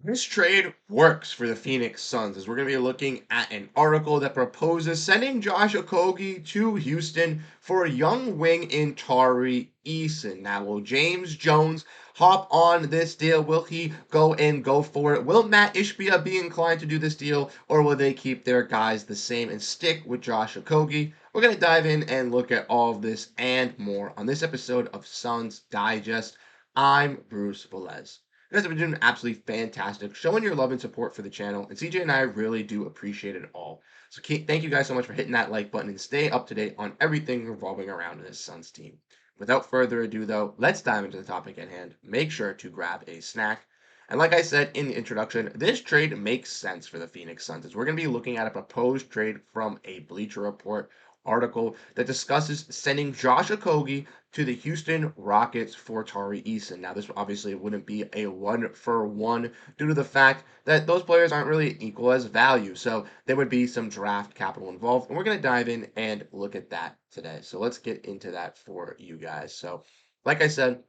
This trade works for the Phoenix Suns as we're going to be looking at an article that proposes sending Josh Okogie to Houston for a young wing in Tari Eason. Now, will James Jones hop on this deal? Will he go for it? Will Matt Ishbia be inclined to do this deal, or will they keep their guys the same and stick with Josh Okogie? We're going to dive in and look at all of this and more on this episode of Suns Digest. I'm Bruce Velez. You guys have been doing absolutely fantastic, showing your love and support for the channel, and CJ and I really do appreciate it all. So thank you guys so much for hitting that like button and stay up to date on everything revolving around this Suns team. Without further ado, though, let's dive into the topic at hand. Make sure to grab a snack. And like I said in the introduction, this trade makes sense for the Phoenix Suns as we're going to be looking at a proposed trade from a Bleacher Report article that discusses sending Josh Okogie to the Houston Rockets for Tari Eason. Now, this obviously wouldn't be a one-for-one due to the fact that those players aren't really equal as value. So there would be some draft capital involved. And we're going to dive in and look at that today. So let's get into that for you guys. So like I said,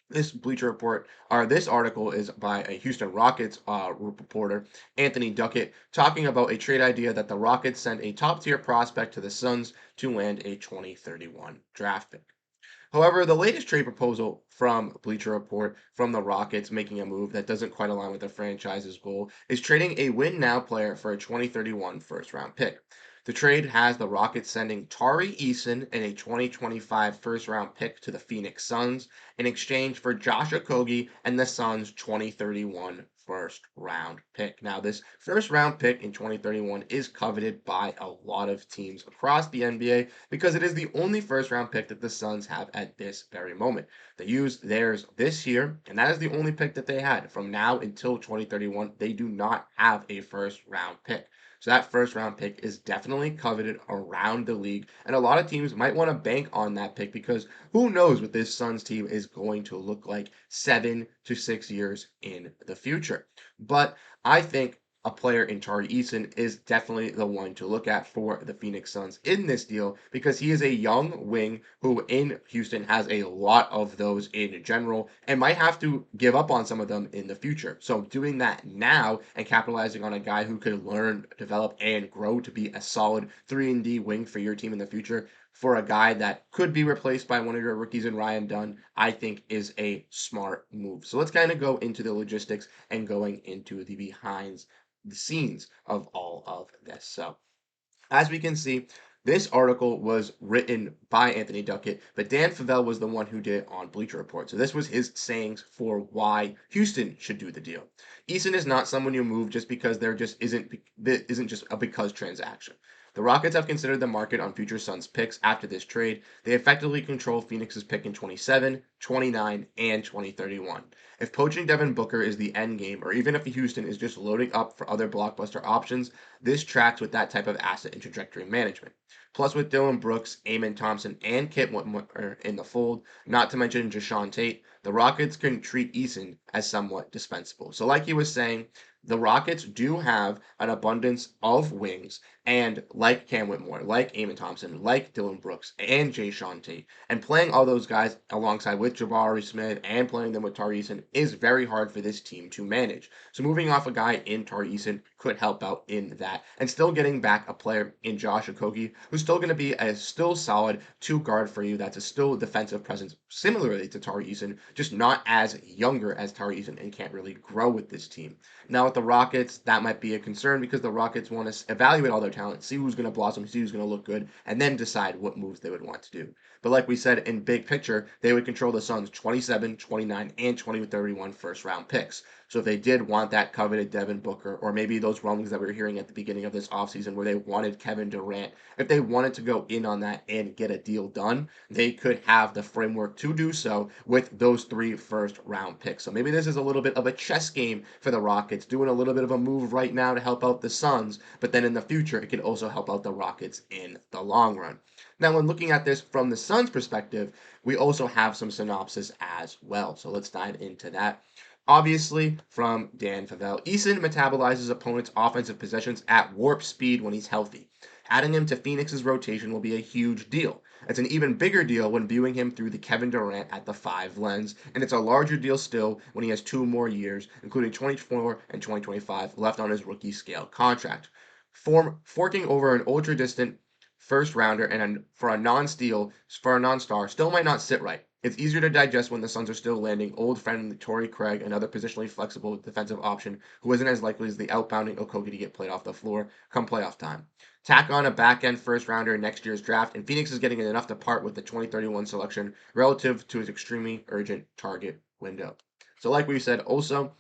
this Bleacher Report, or this article is by a Houston Rockets reporter, Anthony Duckett, talking about a trade idea that the Rockets send a top-tier prospect to the Suns to land a 2031 draft pick. However, the latest trade proposal from Bleacher Report from the Rockets making a move that doesn't quite align with the franchise's goal is trading a win now player for a 2031 first round pick. The trade has the Rockets sending Tari Eason and a 2025 first round pick to the Phoenix Suns in exchange for Josh Okogie and the Suns' 2031 first round pick. Now, this first round pick in 2031 is coveted by a lot of teams across the NBA because it is the only first round pick that the Suns have at this very moment. They used theirs this year, and that is the only pick that they had. From now until 2031, they do not have a first round pick. So that first round pick is definitely coveted around the league, and a lot of teams might want to bank on that pick because who knows what this Suns team is going to look like 7 to 6 years in the future. But I think a player in Tari Eason is definitely the one to look at for the Phoenix Suns in this deal because he is a young wing who in Houston has a lot of those in general and might have to give up on some of them in the future. So doing that now and capitalizing on a guy who could learn, develop, and grow to be a solid 3-and-D wing for your team in the future for a guy that could be replaced by one of your rookies in Ryan Dunn, I think is a smart move. So let's kind of go into the logistics and going into the behinds the scenes of all of this. So, as we can see, this article was written by Anthony Duckett, but Dan Favell was the one who did it on Bleacher Report. So this was his sayings for why Houston should do the deal. Eason is not someone you move just because there just isn't just a because transaction. The Rockets have considered the market on future Suns picks after this trade. They effectively control Phoenix's pick in 27, 29, and 2031. If poaching Devin Booker is the end game, or even if Houston is just loading up for other blockbuster options, this tracks with that type of asset and trajectory management. Plus, with Dylan Brooks, Amen Thompson, and Kit Whitmore in the fold, not to mention Jashawn Tate, the Rockets can treat Eason as somewhat dispensable. So, like he was saying, the Rockets do have an abundance of wings, and like Cam Whitmore, like Amen Thompson, like Dylan Brooks, and Jashawn Tate, and playing all those guys alongside with Jabari Smith and playing them with Tari Eason is very hard for this team to manage. So moving off a guy in Tari Eason could help out in that, and still getting back a player in Josh Okogie who's still going to be a still solid two guard for you. That's a still defensive presence, similarly to Tari Eason, just not as younger as Tari Eason and can't really grow with this team. Now with the Rockets, that might be a concern because the Rockets want to evaluate all their talent, see who's going to blossom, see who's going to look good, and then decide what moves they would want to do. But like we said, in big picture, they would control the Suns' 27, 29, and 2031 first round picks. So if they did want that coveted Devin Booker, or maybe those rumblings that we were hearing at the beginning of this offseason where they wanted Kevin Durant, if they wanted to go in on that and get a deal done, they could have the framework to do so with those 3 first round picks. So maybe this is a little bit of a chess game for the Rockets, doing a little bit of a move right now to help out the Suns, but then in the future, it could also help out the Rockets in the long run. Now, when looking at this from the Suns' perspective, we also have some synopsis as well. So let's dive into that. Obviously, from Dan Favell, Eason metabolizes opponents' offensive possessions at warp speed when he's healthy. Adding him to Phoenix's rotation will be a huge deal. It's an even bigger deal when viewing him through the Kevin Durant at the 5 lens, and it's a larger deal still when he has 2 more years, including 24 and 2025, left on his rookie scale contract. Forking over an ultra distant first rounder for a non-star still might not sit right. It's easier to digest when the Suns are still landing old friend Torrey Craig, another positionally flexible defensive option who isn't as likely as the outbounding Okogie to get played off the floor come playoff time. Tack on a back end first rounder in next year's draft, and Phoenix is getting enough to part with the 2031 selection relative to his extremely urgent target window. So, like we said, also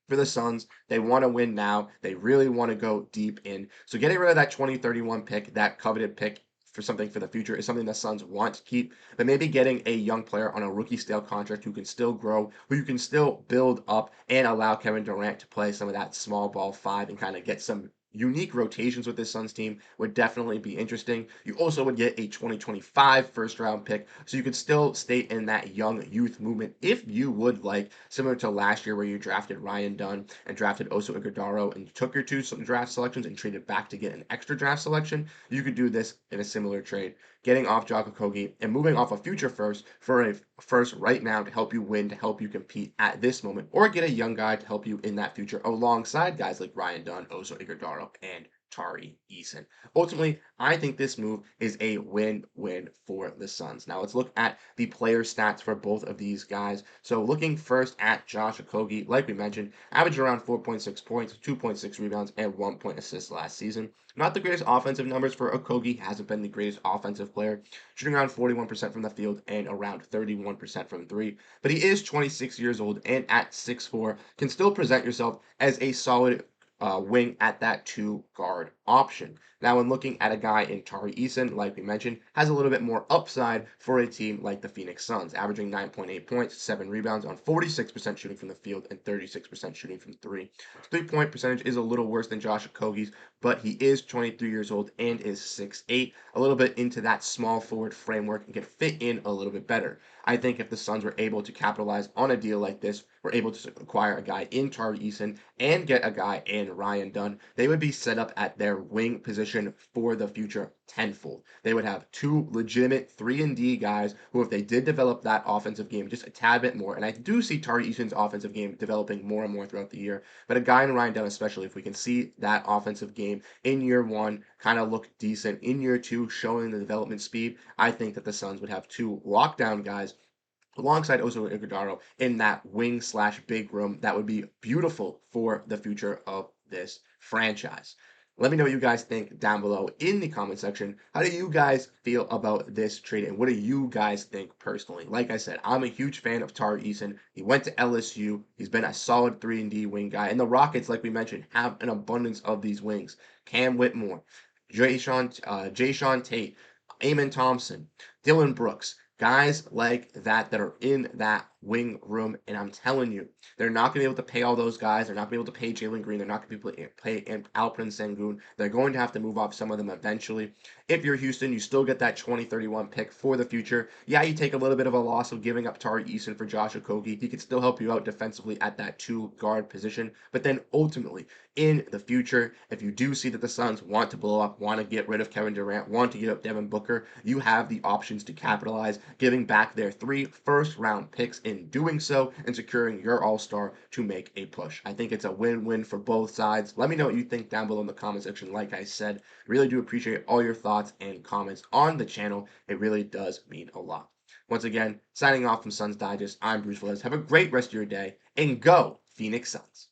for the Suns. They want to win now. They really want to go deep in. So getting rid of that 2031 pick, that coveted pick for something for the future is something the Suns want to keep, but maybe getting a young player on a rookie scale contract who can still grow, who you can still build up and allow Kevin Durant to play some of that small ball 5 and kind of get some unique rotations with this Suns team would definitely be interesting. You also would get a 2025 first round pick, so you could still stay in that young youth movement if you would like, similar to last year where you drafted Ryan Dunn and drafted Oso Iguodala and you took your 2 draft selections and traded back to get an extra draft selection. You could do this in a similar trade, getting off Josh Okogie and moving off a future first for a first right now to help you win, to help you compete at this moment, or get a young guy to help you in that future alongside guys like Ryan Dunn, Oso Iguodala, and Tari Eason. Ultimately, I think this move is a win-win for the Suns. Now let's look at the player stats for both of these guys. So looking first at Josh Okogie, like we mentioned, averaged around 4.6 points, 2.6 rebounds, and 1 point assist last season. Not the greatest offensive numbers for Okogie, hasn't been the greatest offensive player, shooting around 41% from the field and around 31% from three. But he is 26 years old and at 6'4", can still present yourself as a solid wing at that 2 guard option. Now, when looking at a guy in Tari Eason, like we mentioned, has a little bit more upside for a team like the Phoenix Suns, averaging 9.8 points, 7 rebounds on 46% shooting from the field and 36% shooting from three. 3-point percentage is a little worse than Josh Okogie's, but he is 23 years old and is 6'8", a little bit into that small forward framework and can fit in a little bit better. I think if the Suns were able to capitalize on a deal like this, were able to acquire a guy in Tari Eason and get a guy in Ryan Dunn, they would be set up at their wing position for the future tenfold. They would have 2 legitimate 3-and-D guys who, if they did develop that offensive game just a tad bit more, and I do see Tari Eason's offensive game developing more and more throughout the year, but a guy in Ryan Dunn especially, if we can see that offensive game in year 1 kind of look decent, in year 2 showing the development speed, I think that the Suns would have 2 lockdown guys alongside Oso Iguodala in that wing slash big room. That would be beautiful for the future of this franchise. Let me know what you guys think down below in the comment section. How do you guys feel about this trade, and what do you guys think personally? Like I said, I'm a huge fan of Tari Eason. He went to LSU. He's been a solid 3-and-D wing guy. And the Rockets, like we mentioned, have an abundance of these wings. Cam Whitmore, Jayshawn Tate, Amen Thompson, Dylan Brooks, guys like that are in that wing room, and I'm telling you, they're not going to be able to pay all those guys. They're not going to be able to pay Jalen Green. They're not going to be able to pay Alperen Sengun. They're going to have to move off some of them eventually. If you're Houston, you still get that 2031 pick for the future. Yeah, you take a little bit of a loss of giving up Tari Eason for Josh Okogie. He could still help you out defensively at that 2-guard position, but then ultimately, in the future, if you do see that the Suns want to blow up, want to get rid of Kevin Durant, want to get up Devin Booker, you have the options to capitalize, giving back their 3 first-round picks in doing so and securing your all-star to make a push. I think it's a win-win for both sides. Let me know what you think down below in the comment section. Like I said, really do appreciate all your thoughts and comments on the channel. It really does mean a lot. Once again, signing off from Suns Digest, I'm Bruce Veliz. Have a great rest of your day, and go Phoenix Suns.